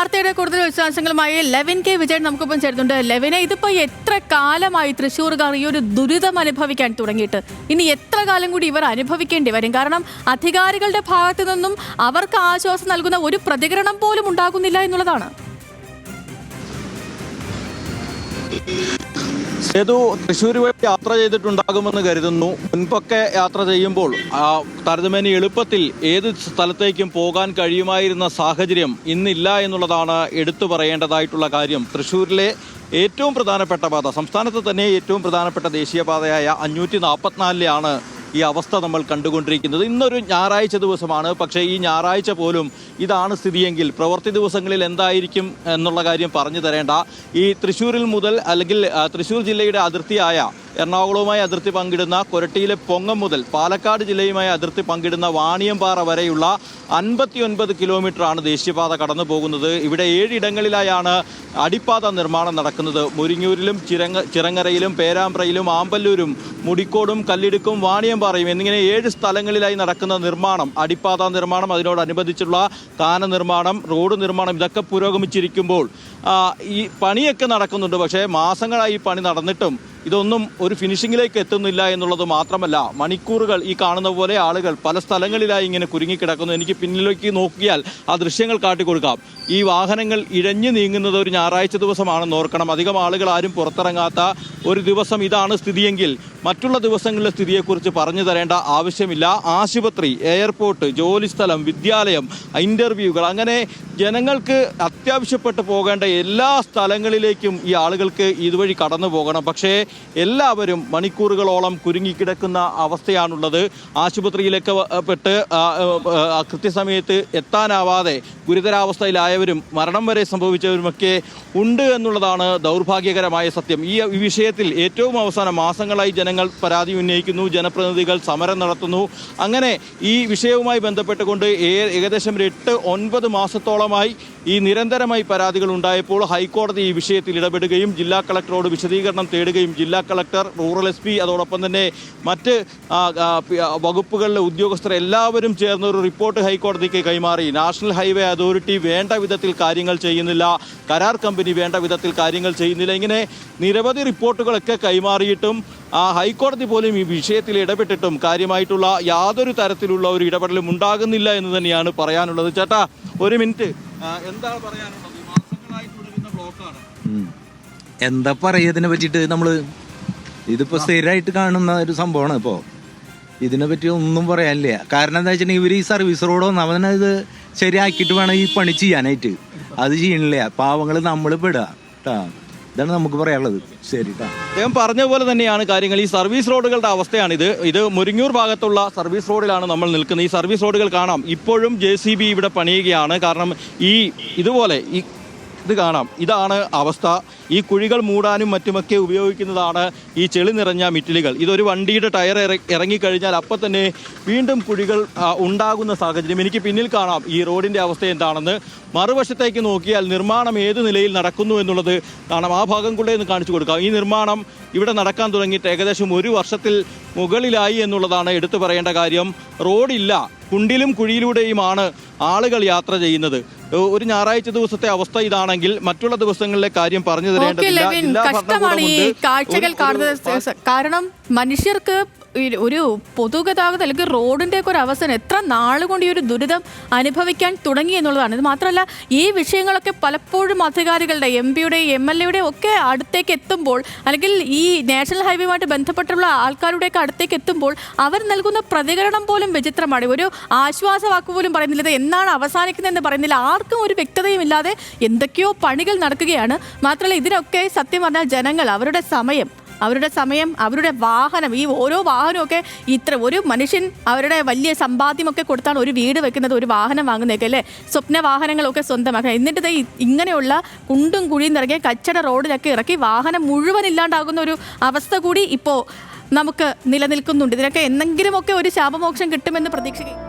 വാർത്തയുടെ കൂടുതൽ വിശദാംശങ്ങളുമായി ലെവിൻ കെ വിജയൻ നമുക്കൊപ്പം ചേരുന്നുണ്ട്. ലെവിനെ, ഇതിപ്പോ എത്ര കാലമായി തൃശ്ശൂർകാർ ഈ ഒരു ദുരിതം അനുഭവിക്കാൻ തുടങ്ങിയിട്ട്? ഇനി എത്ര കാലം കൂടി ഇവർ അനുഭവിക്കേണ്ടി വരും? കാരണം അധികാരികളുടെ ഭാഗത്തു നിന്നും അവർക്ക് ആശ്വാസം നൽകുന്ന ഒരു പ്രതികരണം പോലും ഉണ്ടാകുന്നില്ല എന്നുള്ളതാണ്. സേതു തൃശ്ശൂർ വഴി യാത്ര ചെയ്തിട്ടുണ്ടാകുമെന്ന് കരുതുന്നു. മുൻപൊക്കെ യാത്ര ചെയ്യുമ്പോൾ താരതമ്യേന എളുപ്പത്തിൽ ഏത് സ്ഥലത്തേക്കും പോകാൻ കഴിയുമായിരുന്ന സാഹചര്യം ഇന്നില്ല എന്നുള്ളതാണ് എടുത്തു പറയേണ്ടതായിട്ടുള്ള കാര്യം. തൃശ്ശൂരിലെ ഏറ്റവും പ്രധാനപ്പെട്ട പാത, സംസ്ഥാനത്ത് തന്നെ ഏറ്റവും പ്രധാനപ്പെട്ട ദേശീയപാതയായ 544-ലാണ് ഈ അവസ്ഥ നമ്മൾ കണ്ടുകൊണ്ടിരിക്കുന്നത്. ഇന്നൊരു ഞായറാഴ്ച ദിവസമാണ്. പക്ഷേ ഈ ഞായറാഴ്ച പോലും ഇതാണ് സ്ഥിതിയെങ്കിൽ പ്രവൃത്തി ദിവസങ്ങളിൽ എന്തായിരിക്കും എന്നുള്ള കാര്യം പറഞ്ഞു തരേണ്ട. ഈ തൃശ്ശൂരിൽ മുതൽ അല്ലെങ്കിൽ തൃശ്ശൂർ ജില്ലയുടെ അതിർത്തിയായ എറണാകുളവുമായി അതിർത്തി പങ്കിടുന്ന കൊരട്ടിയിലെ പൊങ്ങം മുതൽ പാലക്കാട് ജില്ലയുമായി അതിർത്തി പങ്കിടുന്ന വാണിയമ്പാറ വരെയുള്ള 59 കിലോമീറ്ററാണ് ദേശീയപാത കടന്നു പോകുന്നത്. ഇവിടെ 7 ഇടങ്ങളിലായാണ് അടിപ്പാത നിർമ്മാണം നടക്കുന്നത്. മുരിങ്ങൂരിലും ചിറങ്ങരയിലും പേരാമ്പ്രയിലും ആമ്പല്ലൂരും മുടിക്കോടും കല്ലിടുക്കും വാണിയമ്പാറയും എന്നിങ്ങനെ 7 സ്ഥലങ്ങളിലായി നടക്കുന്ന നിർമ്മാണം, അടിപ്പാത നിർമ്മാണം, അതിനോടനുബന്ധിച്ചുള്ള കാന നിർമ്മാണം, റോഡ് നിർമ്മാണം ഇതൊക്കെ പുരോഗമിച്ചിരിക്കുമ്പോൾ ഈ പണിയൊക്കെ നടക്കുന്നുണ്ട്. പക്ഷേ മാസങ്ങളായി ഈ പണി നടന്നിട്ടും ഇതൊന്നും ഒരു ഫിനിഷിങ്ങിലേക്ക് എത്തുന്നില്ല എന്നുള്ളത് മാത്രമല്ല, മണിക്കൂറുകൾ ഈ കാണുന്ന പോലെ ആളുകൾ പല സ്ഥലങ്ങളിലായി ഇങ്ങനെ കുരുങ്ങിക്കിടക്കുന്നു. എനിക്ക് പിന്നിലേക്ക് നോക്കിയാൽ ആ ദൃശ്യങ്ങൾ കാട്ടിക്കൊടുക്കാം. ഈ വാഹനങ്ങൾ ഇഴഞ്ഞു നീങ്ങുന്നത് ഒരു ഞായറാഴ്ച ദിവസമാണെന്ന് ഓർക്കണം. അധികം ആളുകൾ ആരും പുറത്തിറങ്ങാത്ത ഒരു ദിവസം ഇതാണ് സ്ഥിതിയെങ്കിൽ മറ്റുള്ള ദിവസങ്ങളിലെ സ്ഥിതിയെക്കുറിച്ച് പറഞ്ഞു തരേണ്ട ആവശ്യമില്ല. ആശുപത്രി, എയർപോർട്ട്, ജോലിസ്ഥലം, വിദ്യാലയം, ഇൻ്റർവ്യൂകൾ, അങ്ങനെ ജനങ്ങൾക്ക് അത്യാവശ്യപ്പെട്ട് പോകേണ്ട എല്ലാ സ്ഥലങ്ങളിലേക്കും ഈ ആളുകൾക്ക് ഇതുവഴി കടന്നു പോകണം. പക്ഷേ എല്ലാവരും മണിക്കൂറുകളോളം കുരുങ്ങിക്കിടക്കുന്ന അവസ്ഥയാണുള്ളത്. ആശുപത്രിയിലൊക്കെ പെട്ട് കൃത്യസമയത്ത് എത്താനാവാതെ ഗുരുതരാവസ്ഥയിലായവരും മരണം വരെ സംഭവിച്ചവരുമൊക്കെ ഉണ്ട് എന്നുള്ളതാണ് ദൗർഭാഗ്യകരമായ സത്യം. ഈ വിഷയത്തിൽ ഏറ്റവും അവസാനം മാസങ്ങളായി ജനങ്ങൾ പരാതി ഉന്നയിക്കുന്നു, ജനപ്രതിനിധികൾ സമരം നടത്തുന്നു. അങ്ങനെ ഈ വിഷയവുമായി ബന്ധപ്പെട്ടുകൊണ്ട് ഏകദേശം 8-9 മാസത്തോളമായി ഈ നിരന്തരമായി പരാതികൾ ഉണ്ടായപ്പോൾ ഹൈക്കോടതി ഈ വിഷയത്തിൽ ഇടപെടുകയും ജില്ലാ കളക്ടറോട് വിശദീകരണം തേടുകയും ജില്ലാ കളക്ടർ, റൂറൽ SP, അതോടൊപ്പം തന്നെ മറ്റ് വകുപ്പുകളിലെ ഉദ്യോഗസ്ഥർ എല്ലാവരും ചേർന്ന് ഒരു റിപ്പോർട്ട് ഹൈക്കോടതിക്ക് കൈമാറി. നാഷണൽ ഹൈവേ അതോറിറ്റി വേണ്ട വിധത്തിൽ കാര്യങ്ങൾ ചെയ്യുന്നില്ല, കരാർ കമ്പനി വേണ്ട വിധത്തിൽ കാര്യങ്ങൾ ചെയ്യുന്നില്ല, ഇങ്ങനെ നിരവധി റിപ്പോർട്ടുകളൊക്കെ കൈമാറിയിട്ടും ഹൈക്കോടതി പോലും ഈ വിഷയത്തിൽ ഇടപെട്ടിട്ടും കാര്യമായിട്ടുള്ള യാതൊരു തരത്തിലുള്ള ഒരു ഇടപെടലും ഉണ്ടാകുന്നില്ല എന്ന് തന്നെയാണ് പറയാനുള്ളത്. ചേട്ടാ, ഒരു മിനിറ്റ്, എന്താണ് പറയാനുള്ളത്? മാസങ്ങളായി തുടരുന്ന ബ്ലോക്കാണ്. എന്താ പറയുക ഇതിനെ പറ്റിയിട്ട്? ഇതിപ്പോ സ്ഥിരമായിട്ട് കാണുന്ന ഒരു സംഭവമാണ്. ഇപ്പോൾ ഇതിനെ പറ്റി ഒന്നും പറയാനില്ല. കാരണം എന്താ വെച്ചിട്ടുണ്ടെങ്കിൽ ഇവർ ഈ സർവീസ് റോഡ് വന്ന് അവനത് ശരിയാക്കിയിട്ട് വേണം ഈ പണി ചെയ്യാനായിട്ട്. അത് ചെയ്യണില്ല. പാവങ്ങൾ നമ്മൾ പെടുക കേട്ടാ. ഇതാണ് നമുക്ക് പറയാനുള്ളത്. ശരി, അദ്ദേഹം പറഞ്ഞ പോലെ തന്നെയാണ് കാര്യങ്ങൾ. ഈ സർവീസ് റോഡുകളുടെ അവസ്ഥയാണിത്. ഇത് മുരിങ്ങൂർ ഭാഗത്തുള്ള സർവീസ് റോഡിലാണ് നമ്മൾ നിൽക്കുന്നത്. ഈ സർവീസ് റോഡുകൾ കാണാം, ഇപ്പോഴും JCB ഇവിടെ പണിയുകയാണ്. കാരണം ഇതുപോലെ ഇത് കാണാം, ഇതാണ് അവസ്ഥ. ഈ കുഴികൾ മൂടാനും മറ്റുമൊക്കെ ഉപയോഗിക്കുന്നതാണ് ഈ ചെളി നിറഞ്ഞ മിറ്റിലുകൾ. ഇതൊരു വണ്ടിയുടെ ടയർ ഇറങ്ങിക്കഴിഞ്ഞാൽ അപ്പം തന്നെ വീണ്ടും കുഴികൾ ഉണ്ടാകുന്ന സാഹചര്യം. എനിക്ക് പിന്നിൽ കാണാം ഈ റോഡിൻ്റെ അവസ്ഥ എന്താണെന്ന്. മറുവശത്തേക്ക് നോക്കിയാൽ നിർമ്മാണം ഏത് നിലയിൽ നടക്കുന്നു എന്നുള്ളത് കാണാം. ആ ഭാഗം കൂടെ ഒന്ന് കാണിച്ചു കൊടുക്കാം. ഈ നിർമ്മാണം ഇവിടെ നടക്കാൻ തുടങ്ങിയിട്ട് ഏകദേശം 1 വർഷത്തിൽ മുകളിലായി എന്നുള്ളതാണ് എടുത്തു പറയേണ്ട കാര്യം. റോഡില്ല, കുണ്ടിലും കുഴിയിലൂടെയുമാണ് ആളുകൾ യാത്ര ചെയ്യുന്നത്. ഒരു ഞായറാഴ്ച ദിവസത്തെ അവസ്ഥ ഇതാണെങ്കിൽ മറ്റുള്ള ദിവസങ്ങളിലെ കാര്യം പറഞ്ഞു തരേണ്ടതില്ല. കഷ്ടമാണ് ഈ കാഴ്ചകൾ കാണുന്നത്. കാരണം മനുഷ്യർക്ക് ഒരു പൊതുഗതാഗതം അല്ലെങ്കിൽ റോഡിൻ്റെ ഒക്കെ ഒരു അവസരം എത്ര നാളുകൊണ്ട് ഈ ഒരു ദുരിതം അനുഭവിക്കാൻ തുടങ്ങി എന്നുള്ളതാണ്. ഇത് മാത്രമല്ല, ഈ വിഷയങ്ങളൊക്കെ പലപ്പോഴും അധികാരികളുടെ, MP-യുടെ, MLA-യുടെ ഒക്കെ അടുത്തേക്ക് എത്തുമ്പോൾ, അല്ലെങ്കിൽ ഈ നാഷണൽ ഹൈവേയുമായിട്ട് ബന്ധപ്പെട്ടുള്ള ആൾക്കാരുടെയൊക്കെ അടുത്തേക്ക് എത്തുമ്പോൾ അവർ നൽകുന്ന പ്രതികരണം പോലും വിചിത്രമാണ്. ഒരു ആശ്വാസവാക്ക് പോലും പറയുന്നില്ല, ഇത് എന്നാണ് അവസാനിക്കുന്നതെന്ന് പറയുന്നില്ല. ആർക്കും ഒരു വ്യക്തതയും ഇല്ലാതെ എന്തൊക്കെയോ പണികൾ നടക്കുകയാണ്. മാത്രമല്ല, ഇതിനൊക്കെ സത്യം പറഞ്ഞാൽ ജനങ്ങൾ അവരുടെ സമയം, അവരുടെ വാഹനം, ഈ ഓരോ വാഹനമൊക്കെ ഒരു മനുഷ്യൻ അവരുടെ വലിയ സമ്പാദ്യമൊക്കെ കൊടുത്താണ് ഒരു വീട് വെക്കുന്നത്, ഒരു വാഹനം വാങ്ങുന്നതൊക്കെ അല്ലേ, സ്വപ്ന വാഹനങ്ങളൊക്കെ സ്വന്തമാക്കുക. എന്നിട്ട് ഇങ്ങനെയുള്ള കുണ്ടും കുഴിയും നിറങ്ങിയ കച്ചട റോഡിലൊക്കെ ഇറക്കി വാഹനം മുഴുവൻ ഇല്ലാണ്ടാകുന്ന ഒരു അവസ്ഥ കൂടി ഇപ്പോൾ നമുക്ക് നിലനിൽക്കുന്നുണ്ട്. ഇതിനൊക്കെ എന്തെങ്കിലുമൊക്കെ ഒരു ശാപമോക്ഷം കിട്ടുമെന്ന് പ്രതീക്ഷിക്കും.